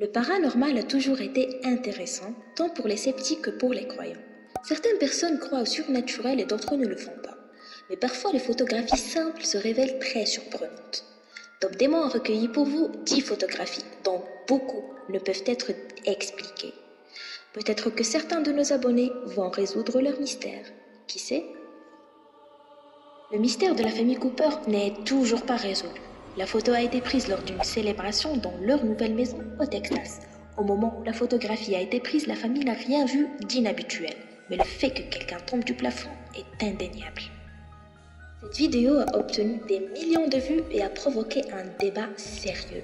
Le paranormal a toujours été intéressant, tant pour les sceptiques que pour les croyants. Certaines personnes croient au surnaturel et d'autres ne le font pas. Mais parfois, les photographies simples se révèlent très surprenantes. Top Démon a recueilli pour vous 10 photographies, dont beaucoup ne peuvent être expliquées. Peut-être que certains de nos abonnés vont résoudre leur mystère. Qui sait? Le mystère de la famille Cooper n'est toujours pas résolu. La photo a été prise lors d'une célébration dans leur nouvelle maison au Texas. Au moment où la photographie a été prise, la famille n'a rien vu d'inhabituel. Mais le fait que quelqu'un tombe du plafond est indéniable. Cette vidéo a obtenu des millions de vues et a provoqué un débat sérieux.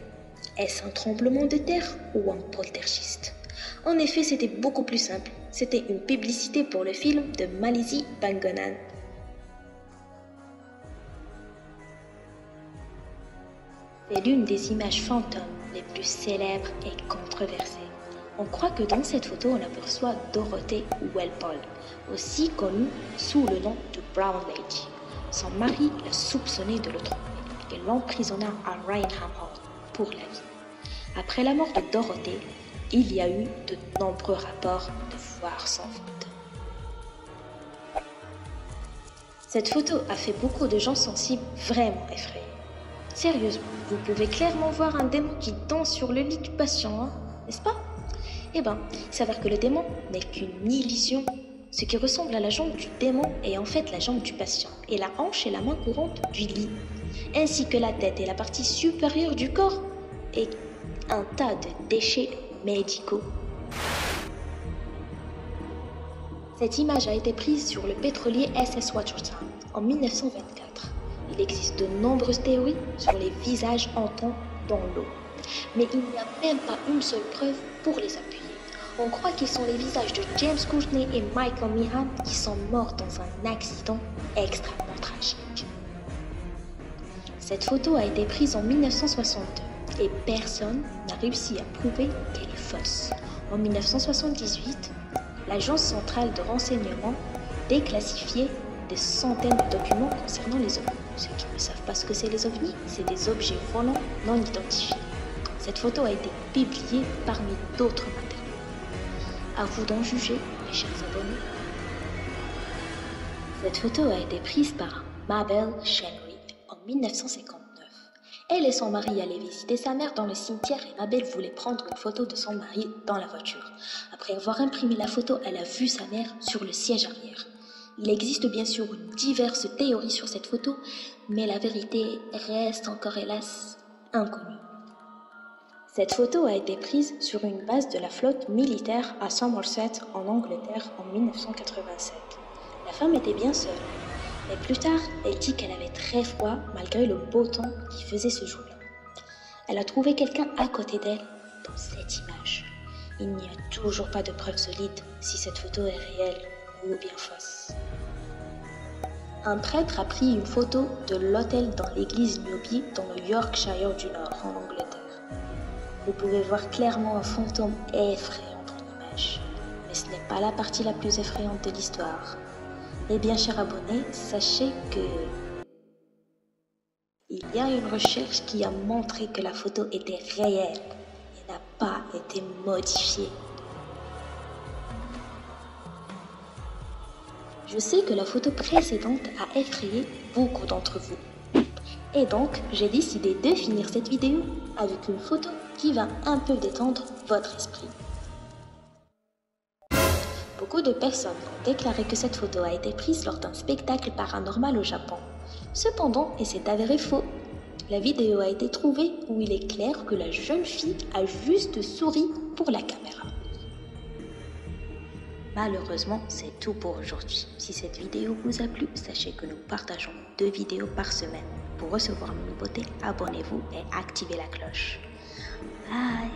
Est-ce un tremblement de terre ou un poltergeist? En effet, c'était beaucoup plus simple. C'était une publicité pour le film de Malizi Bangonan. C'est l'une des images fantômes les plus célèbres et controversées. On croit que dans cette photo, on aperçoit Dorothée Walpole, aussi connue sous le nom de Brown Lady. Son mari l'a soupçonnée de le tromper et l'emprisonna à Raynham Hall pour la vie. Après la mort de Dorothée, il y a eu de nombreux rapports de voir sans faute. Cette photo a fait beaucoup de gens sensibles vraiment effrayés. Sérieusement, vous pouvez clairement voir un démon qui danse sur le lit du patient, hein, n'est-ce pas? Eh bien, il s'avère que le démon n'est qu'une illusion. Ce qui ressemble à la jambe du démon est en fait la jambe du patient, et la hanche et la main courante du lit, ainsi que la tête et la partie supérieure du corps, et un tas de déchets médicaux. Cette image a été prise sur le pétrolier SS Watertown en 1924. Il existe de nombreuses théories sur les visages hantants dans l'eau, mais il n'y a même pas une seule preuve pour les appuyer. On croit qu'ils sont les visages de James Courtney et Michael Meehan qui sont morts dans un accident extrêmement tragique. Cette photo a été prise en 1962 et personne n'a réussi à prouver qu'elle est fausse. En 1978, l'Agence centrale de renseignement déclassifiait des centaines de documents concernant les ovnis. Ceux qui ne savent pas ce que c'est les ovnis, c'est des objets volants non identifiés. Cette photo a été publiée parmi d'autres matériaux. À vous d'en juger, mes chers abonnés. Cette photo a été prise par Mabel Shenry en 1959. Elle et son mari allaient visiter sa mère dans le cimetière et Mabel voulait prendre une photo de son mari dans la voiture. Après avoir imprimé la photo, elle a vu sa mère sur le siège arrière. Il existe bien sûr diverses théories sur cette photo, mais la vérité reste encore hélas inconnue. Cette photo a été prise sur une base de la flotte militaire à Somerset en Angleterre en 1987. La femme était bien seule, mais plus tard, elle dit qu'elle avait très froid malgré le beau temps qui faisait ce jour-là. Elle a trouvé quelqu'un à côté d'elle dans cette image. Il n'y a toujours pas de preuves solides si cette photo est réelle ou bien fausse. Un prêtre a pris une photo de l'autel dans l'église Newby dans le Yorkshire du Nord en Angleterre. Vous pouvez voir clairement un fantôme effrayant dans l'image, mais ce n'est pas la partie la plus effrayante de l'histoire. Eh bien, chers abonnés, sachez que il y a une recherche qui a montré que la photo était réelle et n'a pas été modifiée. Je sais que la photo précédente a effrayé beaucoup d'entre vous. Et donc, j'ai décidé de finir cette vidéo avec une photo qui va un peu détendre votre esprit. Beaucoup de personnes ont déclaré que cette photo a été prise lors d'un spectacle paranormal au Japon. Cependant, et c'est avéré faux, la vidéo a été trouvée où il est clair que la jeune fille a juste souri pour la caméra. Malheureusement, c'est tout pour aujourd'hui. Si cette vidéo vous a plu, sachez que nous partageons 2 vidéos par semaine. Pour recevoir nos nouveautés, abonnez-vous et activez la cloche. Bye!